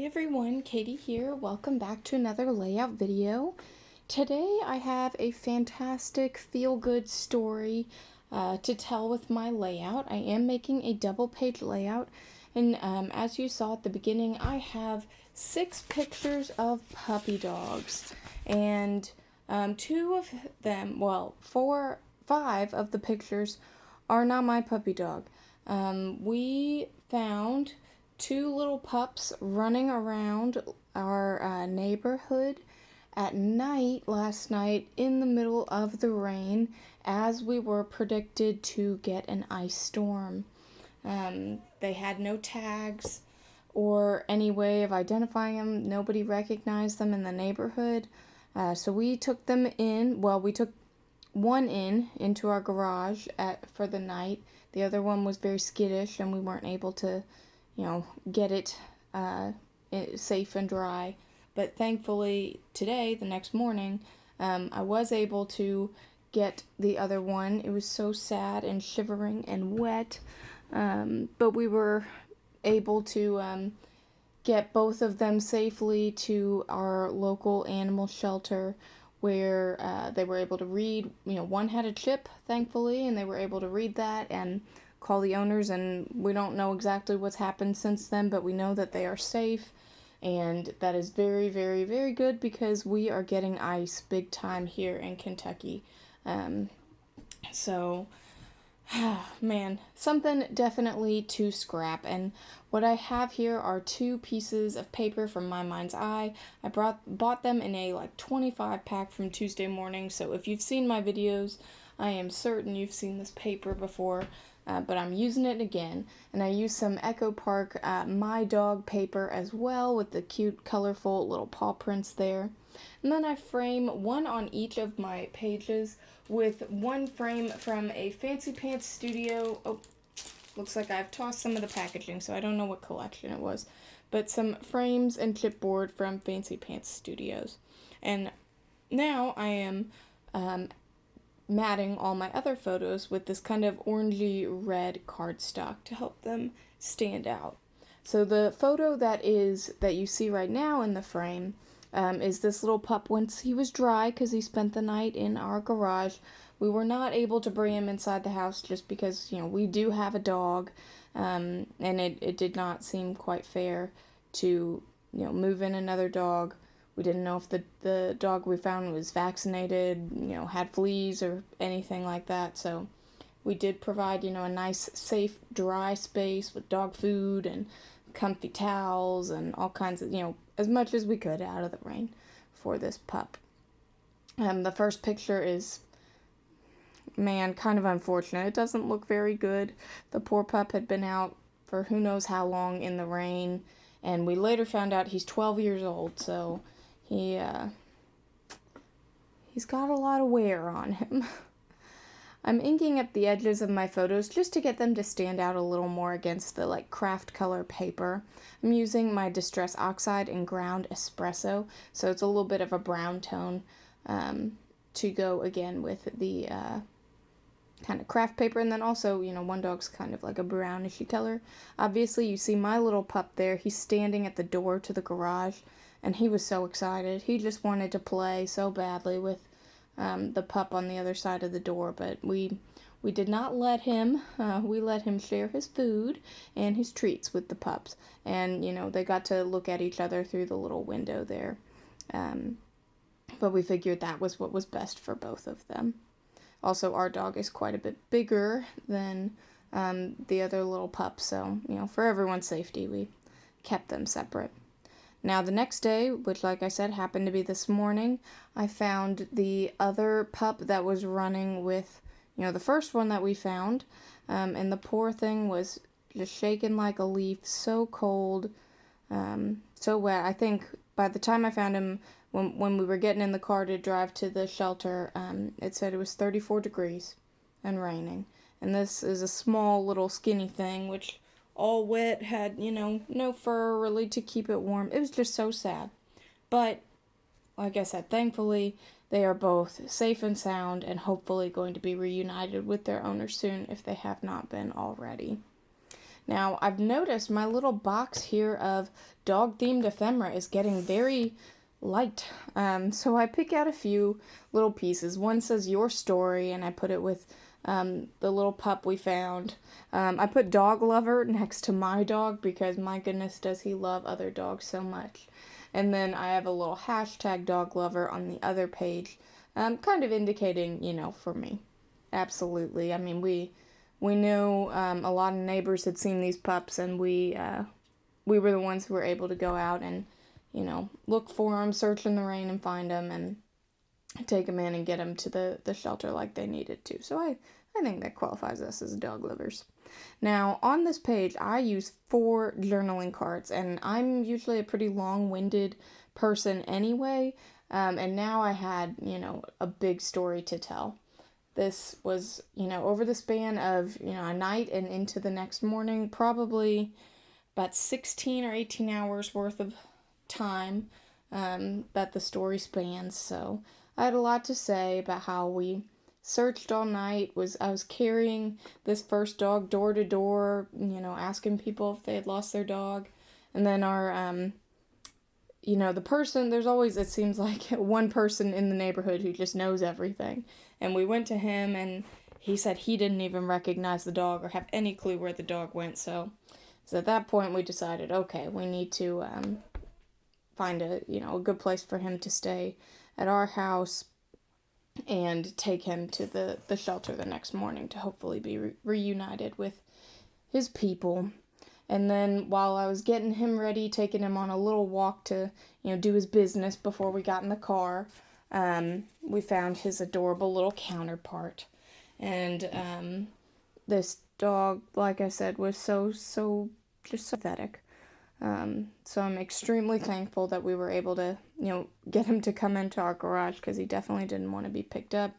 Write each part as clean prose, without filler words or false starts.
everyone, Katie here. Welcome back to another layout video. Today I have a fantastic feel-good story to tell with my layout. I am making a double page layout, and as you saw at the beginning, I have 6 pictures of puppy dogs, and 2 of them, well, 5 of the pictures are not my puppy dog. We found 2 little pups running around our neighborhood at night last night in the middle of the rain as we were predicted to get an ice storm. They had no tags or any way of identifying them. Nobody recognized them in the neighborhood. So we took them in. Well, we took one into our garage for the night. The other one was very skittish and we weren't able to get it safe and dry. But thankfully today, the next morning, I was able to get the other one. It was so sad and shivering and wet, but we were able to get both of them safely to our local animal shelter where they were able to read. One had a chip, thankfully, and they were able to read that and call the owners, and we don't know exactly what's happened since then, but we know that they are safe, and that is very, very, very good because we are getting ice big time here in Kentucky. So, man, something definitely to scrap. And what I have here are 2 pieces of paper from My Mind's Eye. I bought them in a 25 pack from Tuesday Morning, so if you've seen my videos, I am certain you've seen this paper before. But I'm using it again, and I use some Echo Park My Dog paper as well with the cute, colorful little paw prints there. And then I frame one on each of my pages with one frame from a Fancy Pants Studio. Oh, looks like I've tossed some of the packaging, so I don't know what collection it was. But some frames and chipboard from Fancy Pants Studios. And now I am matting all my other photos with this kind of orangey red cardstock to help them stand out. So the photo that you see right now in the frame is this little pup. Once he was dry, because he spent the night in our garage, we were not able to bring him inside the house just because, we do have a dog, and it did not seem quite fair to, move in another dog. We didn't know if the dog we found was vaccinated, had fleas or anything like that. So we did provide, a nice, safe, dry space with dog food and comfy towels and all kinds of, as much as we could out of the rain for this pup. The first picture is, man, kind of unfortunate. It doesn't look very good. The poor pup had been out for who knows how long in the rain, and we later found out he's 12 years old, so he's got a lot of wear on him. I'm inking up the edges of my photos just to get them to stand out a little more against the craft color paper. I'm using my Distress Oxide and Ground Espresso, so it's a little bit of a brown tone to go again with the kind of craft paper. And then also, one dog's kind of like a brownishy color. Obviously, you see my little pup there. He's standing at the door to the garage. And he was so excited. He just wanted to play so badly with the pup on the other side of the door. But we did not let him. We let him share his food and his treats with the pups. And, they got to look at each other through the little window there. But we figured that was what was best for both of them. Also, our dog is quite a bit bigger than the other little pup. So, for everyone's safety, we kept them separate. Now, the next day, which, like I said, happened to be this morning, I found the other pup that was running with, the first one that we found, and the poor thing was just shaking like a leaf, so cold, so wet. I think by the time I found him, when we were getting in the car to drive to the shelter, it said it was 34 degrees and raining. And this is a small, little, skinny thing, which all wet, had, no fur really to keep it warm. It was just so sad. But, like I said, thankfully, they are both safe and sound and hopefully going to be reunited with their owners soon if they have not been already. Now, I've noticed my little box here of dog-themed ephemera is getting very light. So I pick out a few little pieces. One says your story, and I put it with the little pup we found. I put dog lover next to my dog because my goodness does he love other dogs so much. And then I have a little hashtag dog lover on the other page, kind of indicating, for me. Absolutely. I mean, we knew a lot of neighbors had seen these pups, and we were the ones who were able to go out and, look for them, search in the rain and find them, and take them in and get them to the shelter like they needed to. So I think that qualifies us as dog lovers. Now, on this page, I use 4 journaling cards, and I'm usually a pretty long-winded person anyway, and now I had, a big story to tell. This was, over the span of, a night and into the next morning, probably about 16 or 18 hours worth of time that the story spans. So I had a lot to say about how we searched all night. I was carrying this first dog door to door, asking people if they had lost their dog. And then our the person, there's always, it seems like, one person in the neighborhood who just knows everything. And we went to him, and he said he didn't even recognize the dog or have any clue where the dog went. So at that point, we decided, okay, we need to find a good place for him to stay at our house and take him to the shelter the next morning to hopefully be reunited with his people. And then while I was getting him ready, taking him on a little walk to, do his business before we got in the car, we found his adorable little counterpart. And this dog, like I said, was so just so pathetic. So I'm extremely thankful that we were able to, get him to come into our garage because he definitely didn't want to be picked up.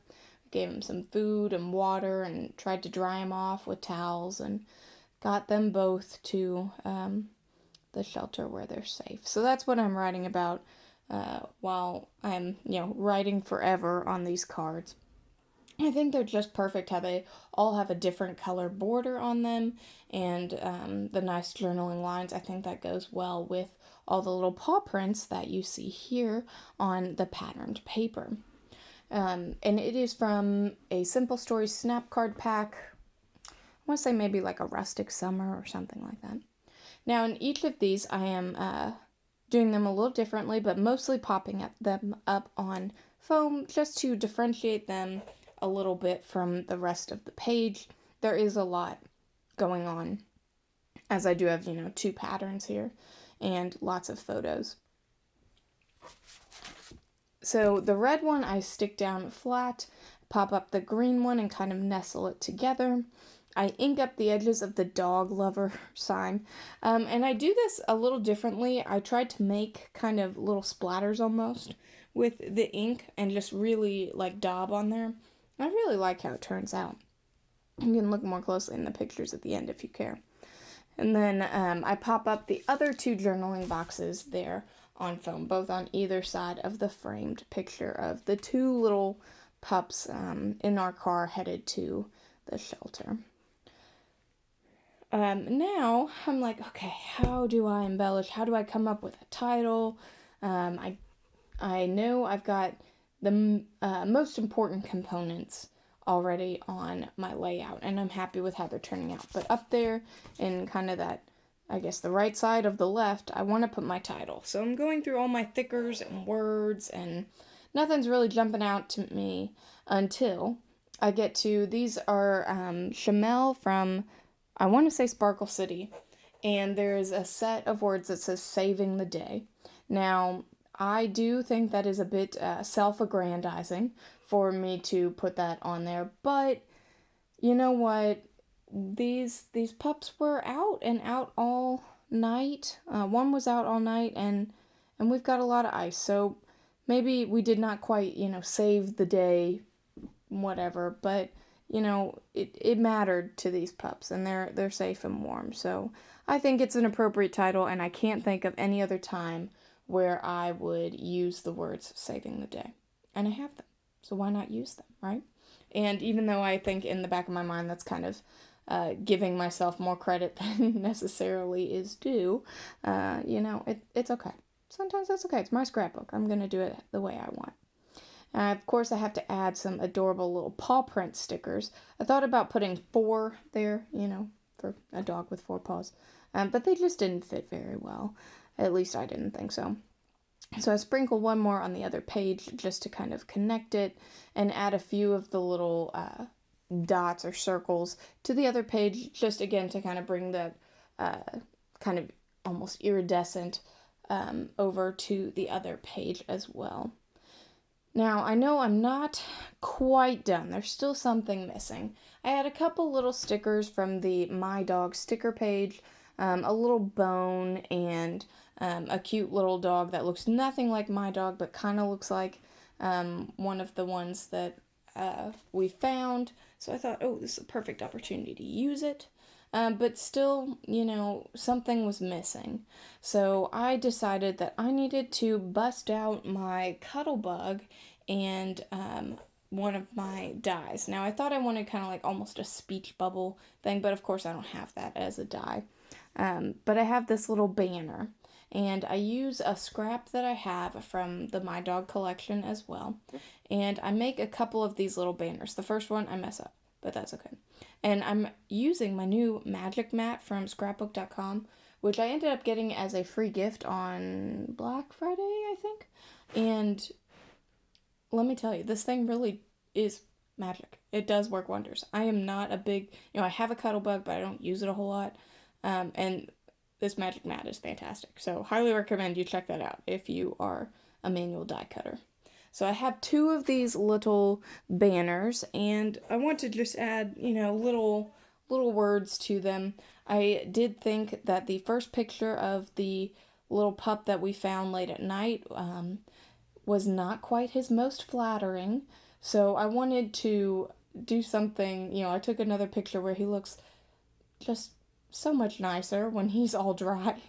Gave him some food and water and tried to dry him off with towels and got them both to the shelter where they're safe. So that's what I'm writing about while I'm, writing forever on these cards. I think they're just perfect how they all have a different color border on them and the nice journaling lines. I think that goes well with all the little paw prints that you see here on the patterned paper. And it is from a Simple Stories snap card pack. I want to say maybe like a rustic summer or something like that. Now in each of these I am doing them a little differently, but mostly popping them up on foam just to differentiate them a little bit from the rest of the page. There is a lot going on, as I do have, 2 patterns here and lots of photos. So the red one I stick down flat, pop up the green one and kind of nestle it together. I ink up the edges of the dog lover sign, and I do this a little differently. I tried to make kind of little splatters almost with the ink and just really like daub on there. I really like how it turns out. You can look more closely in the pictures at the end if you care. And then I pop up the other 2 journaling boxes there on foam, both on either side of the framed picture of the 2 little pups in our car headed to the shelter. Now I'm like, okay, how do I embellish? How do I come up with a title? I know I've got the most important components already on my layout, and I'm happy with how they're turning out. But up there in kind of that, I guess, the right side of the left, I want to put my title. So I'm going through all my thickers and words, and nothing's really jumping out to me until I get to, these are Chamel from, I want to say Sparkle City, and there's a set of words that says saving the day. Now, I do think that is a bit self-aggrandizing for me to put that on there, but you know what? These pups were out all night. One was out all night, and we've got a lot of ice, so maybe we did not quite, save the day, whatever, but it mattered to these pups, and they're safe and warm. So I think it's an appropriate title, and I can't think of any other time where I would use the words saving the day. And I have them. So why not use them, right? And even though I think in the back of my mind that's kind of giving myself more credit than necessarily is due, it's okay. Sometimes that's okay. It's my scrapbook. I'm going to do it the way I want. Of course, I have to add some adorable little paw print stickers. I thought about putting 4 there, for a dog with 4 paws, but they just didn't fit very well. At least I didn't think so. So I sprinkled 1 more on the other page just to kind of connect it and add a few of the little dots or circles to the other page, just again to kind of bring that kind of almost iridescent over to the other page as well. Now, I know I'm not quite done. There's still something missing. I had a couple little stickers from the My Dog sticker page, a little bone, and a cute little dog that looks nothing like my dog, but kind of looks like one of the ones that we found. So I thought, oh, this is a perfect opportunity to use it. But still, something was missing. So I decided that I needed to bust out my Cuttlebug and one of my dies. Now, I thought I wanted kind of like almost a speech bubble thing, but of course I don't have that as a die. But I have this little banner, and I use a scrap that I have from the My Dog collection as well. And I make a couple of these little banners. The first one I mess up, but that's okay. And I'm using my new magic mat from scrapbook.com, which I ended up getting as a free gift on Black Friday, I think. And let me tell you, this thing really is magic. It does work wonders. I am not a big, I have a Cuttlebug, but I don't use it a whole lot. And this magic mat is fantastic. So highly recommend you check that out if you are a manual die cutter. So I have 2 of these little banners, and I want to just add, little words to them. I did think that the first picture of the little pup that we found late at night was not quite his most flattering. So I wanted to do something, I took another picture where he looks just so much nicer when he's all dry.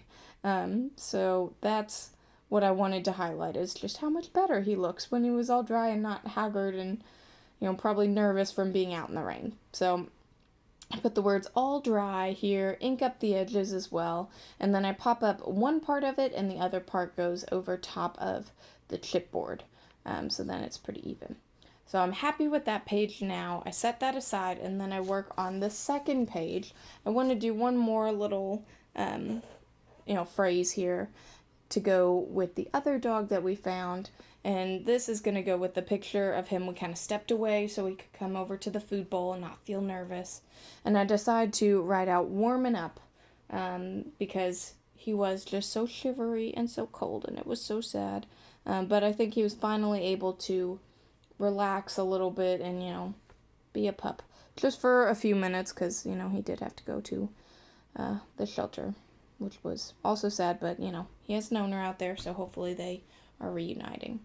So that's what I wanted to highlight, is just how much better he looks when he was all dry and not haggard and, probably nervous from being out in the rain. So I put the words all dry here, ink up the edges as well, and then I pop up one part of it and the other part goes over top of the chipboard. So then it's pretty even. So I'm happy with that page now. I set that aside, and then I work on the second page. I want to do one more little, phrase here to go with the other dog that we found. And this is going to go with the picture of him. We kind of stepped away so he could come over to the food bowl and not feel nervous. And I decided to write out warming up because he was just so shivery and so cold, and it was so sad. But I think he was finally able to relax a little bit and, be a pup. Just for a few minutes because, he did have to go to the shelter, which was also sad, but, he has an owner out there, so hopefully they are reuniting.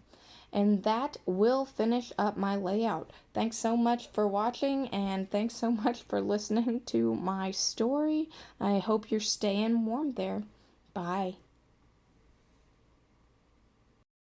And that will finish up my layout. Thanks so much for watching, and thanks so much for listening to my story. I hope you're staying warm there. Bye.